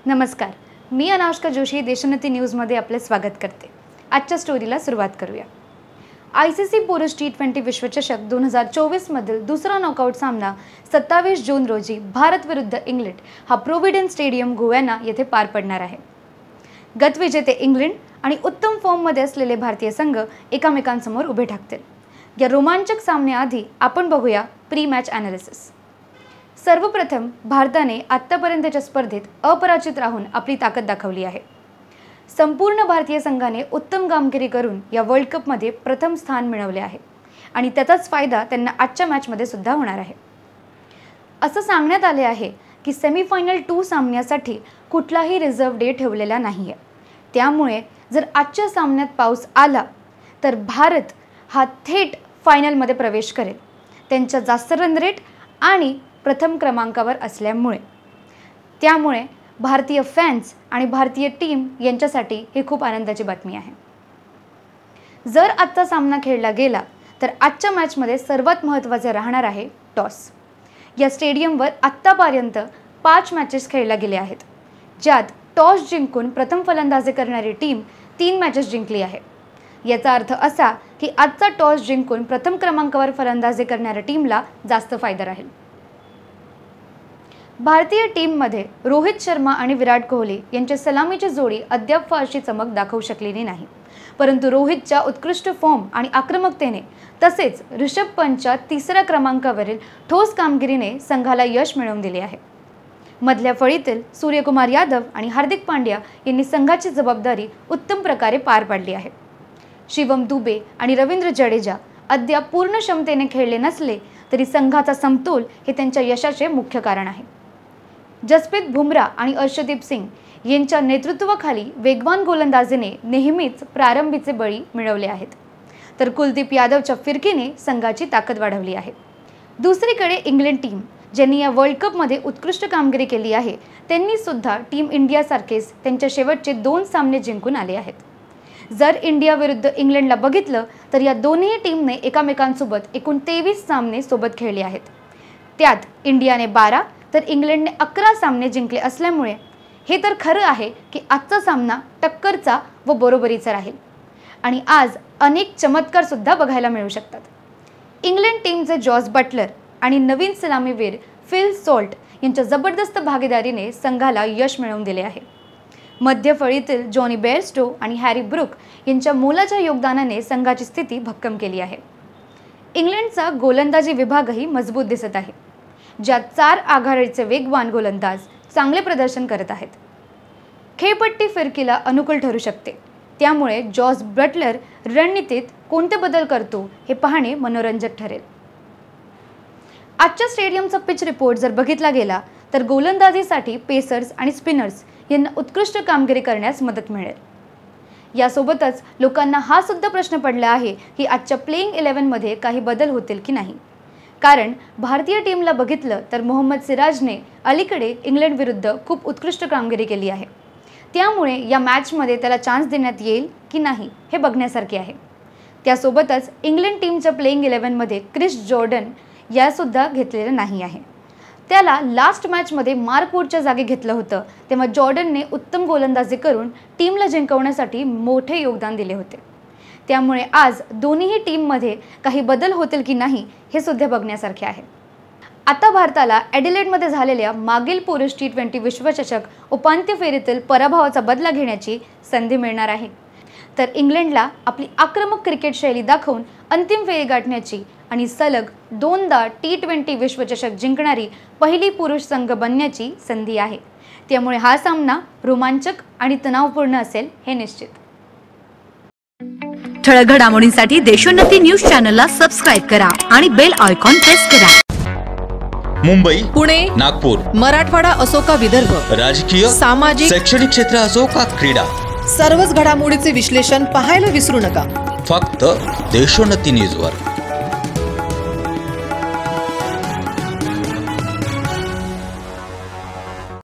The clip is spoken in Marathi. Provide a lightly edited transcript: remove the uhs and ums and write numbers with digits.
नमस्कार, मी अनावश्का जोशी देशोन्नती न्यूजमध्ये आपले स्वागत करते। आजच्या स्टोरीला सुरुवात करूया। आयसीसी पुरुष टी20 विश्वचषक 2024 मधील दुसरा नॉकआउट सामना 27 जून रोजी भारत विरुद्ध इंग्लंड हा प्रोव्हिडन्स स्टेडियम गोव्याना येथे पार पडणार आहे। गतविजेते इंग्लंड आणि उत्तम फॉर्ममध्ये असलेले भारतीय संघ एकमेकांसमोर उभे ठाकतील। या रोमांचक सामन्याआधी आपण बघूया प्री मॅच ॲनालिसिस। सर्वप्रथम भारताने आत्तापर्यंतच्या स्पर्धेत अपराजित राहून आपली ताकद दाखवली आहे। संपूर्ण भारतीय संघाने उत्तम कामगिरी करून या वर्ल्ड कपमध्ये प्रथम स्थान मिळवले आहे आणि त्याचाच फायदा त्यांना आजच्या मॅचमध्ये सुद्धा होणार आहे। असं सांगण्यात आले आहे की सेमीफायनल 2 सामन्यासाठी कुठलाही रिझर्व्ह डे ठेवलेला नाहीये। त्यामुळे जर आजच्या सामन्यात पाऊस आला तर भारत हा थेट फायनलमध्ये प्रवेश करेल, त्यांच्या जास्त रन रेट आणि प्रथम क्रमांकावर असल्यामुळे। त्यामुळे भारतीय फॅन्स आणि भारतीय टीम यांच्यासाठी ही खूप आनंदाची बातमी आहे। जर आजचा सामना खेळला गेला तर आजच्या मॅचमध्ये सर्वात महत्त्वाचे राहणार आहे टॉस। या स्टेडियमवर आत्तापर्यंत 5 मॅचेस खेळल्या गेल्या आहेत, ज्यात टॉस जिंकून प्रथम फलंदाजी करणारी टीम 3 मॅचेस जिंकली आहे। याचा अर्थ असा की आजचा टॉस जिंकून प्रथम क्रमांकावर फलंदाजी करणाऱ्या टीमला जास्त फायदा राहील। भारतीय टीममध्ये रोहित शर्मा आणि विराट कोहली यांची सलामीची जोडी अद्याप फारशी चमक दाखवू शकलेली नाही, परंतु रोहितच्या उत्कृष्ट फॉर्म आणि आक्रमकतेने तसेच ऋषभ पंतच्या 3ऱ्या क्रमांकावरील ठोस कामगिरीने संघाला यश मिळवून दिले आहे। मधल्या फळीतील सूर्यकुमार यादव आणि हार्दिक पांड्या यांनी संघाची जबाबदारी उत्तम प्रकारे पार पाडली आहे। शिवम दुबे आणि रवींद्र जडेजा अद्याप पूर्ण क्षमतेने खेळले नसले तरी संघाचा समतोल हे त्यांच्या यशाचे मुख्य कारण आहे। जसप्रीत बुमराह आणि अर्शदीप सिंग यांच्या नेतृत्वाखाली वेगवान गोलंदाजीने नेहमीच प्रारंभीचे बळी मिळवले आहेत, तर कुलदीप यादवच्या फिरकीने संघाची ताकद वाढवली आहे। दुसरीकडे इंग्लंड टीम ज्यांनी या वर्ल्ड कपमध्ये उत्कृष्ट कामगिरी केली आहे, त्यांनी सुद्धा टीम इंडियासारखेच त्यांच्या शेवटचे 2 सामने जिंकून आले आहेत। जर इंडिया विरुद्ध इंग्लंडला बघितलं तर या दोन्ही टीमने एकमेकांसोबत एकूण 23 सामने सोबत खेळले आहेत। त्यात इंडियाने 12 तर इंग्लंडने 11 सामने जिंकले असल्यामुळे हे तर खरं आहे की आजचा सामना टक्करचा व बरोबरीचा राहील आणि आज अनेक चमत्कार सुद्धा बघायला मिळू शकतात। इंग्लंड टीमचे जॉस बटलर आणि नवीन सलामीवीर फिल सॉल्ट यांच्या जबरदस्त भागीदारीने संघाला यश मिळवून दिले आहे। मध्य फळीतील जॉनी बेअरस्टो आणि हॅरी ब्रूक यांच्या मोलाच्या योगदानाने संघाची स्थिती भक्कम केली आहे। इंग्लंडचा गोलंदाजी विभागही मजबूत दिसत आहे, ज्यात 4 आघाडीचे वेगवान गोलंदाज चांगले प्रदर्शन करत आहेत। खेळपट्टी फिरकीला अनुकूल ठरू शकते, त्यामुळे जॉस बटलर रणनीतीत कोणते बदल करतो हे पाहणे मनोरंजक ठरेल। आजच्या स्टेडियमचा पिच रिपोर्ट जर बघितला गेला तर गोलंदाजीसाठी पेसर्स आणि स्पिनर्स यांना उत्कृष्ट कामगिरी करण्यास मदत मिळेल। यासोबतच लोकांना हा सुद्धा प्रश्न पडला आहे की आजच्या प्लेइंग 11 मध्ये काही बदल होतील की नाही, कारण भारतीय टीमला बघितलं तर मोहम्मद सिराजने अलीकडे इंग्लंड विरुद्ध खूप उत्कृष्ट कामगिरी केली आहे। त्यामुळे या मॅचमध्ये त्याला चान्स देण्यात येईल की नाही हे बघण्यासारखे आहे। त्यासोबतच इंग्लंड टीमच्या प्लेइंग 11 मध्ये क्रिस जॉर्डन यासुद्धा घेतलेलं नाही आहे। त्याला लास्ट मॅचमध्ये मार्कवुडच्या जागी घेतलं होतं, तेव्हा जॉर्डनने उत्तम गोलंदाजी करून टीमला जिंकवण्यासाठी मोठे योगदान दिले होते। त्यामुळे आज दोन्ही टीममध्ये काही बदल होतील की नाही हे सुद्धा बघण्यासारखे आहे। आता भारताला ॲडिलेडमध्ये झालेल्या मागील पुरुष टी20 विश्वचषक उपांत्य फेरीतील पराभवाचा बदला घेण्याची संधी मिळणार आहे, तर इंग्लंडला आपली आक्रमक क्रिकेट शैली दाखवून अंतिम फेरी गाठण्याची आणि सलग 2दा टी20 विश्वचषक जिंकणारी पहिली पुरुष संघ बनण्याची संधी आहे। त्यामुळे हा सामना रोमांचक आणि तणावपूर्ण असेल हे निश्चित। ठळक घडामोडींसाठी देशोन्नती न्यूज चॅनलला सबस्क्राइब करा आणि बेल आयकॉन प्रेस करा। मुंबई, पुणे, नागपूर, मराठवाडा असो का विदर्भ, राजकीय, सामाजिक, शैक्षणिक क्षेत्र असो का क्रीडा, सर्वच घडामोडीचे विश्लेषण पाहायला विसरू नका। फक्त देशोन्नती न्यूजवर।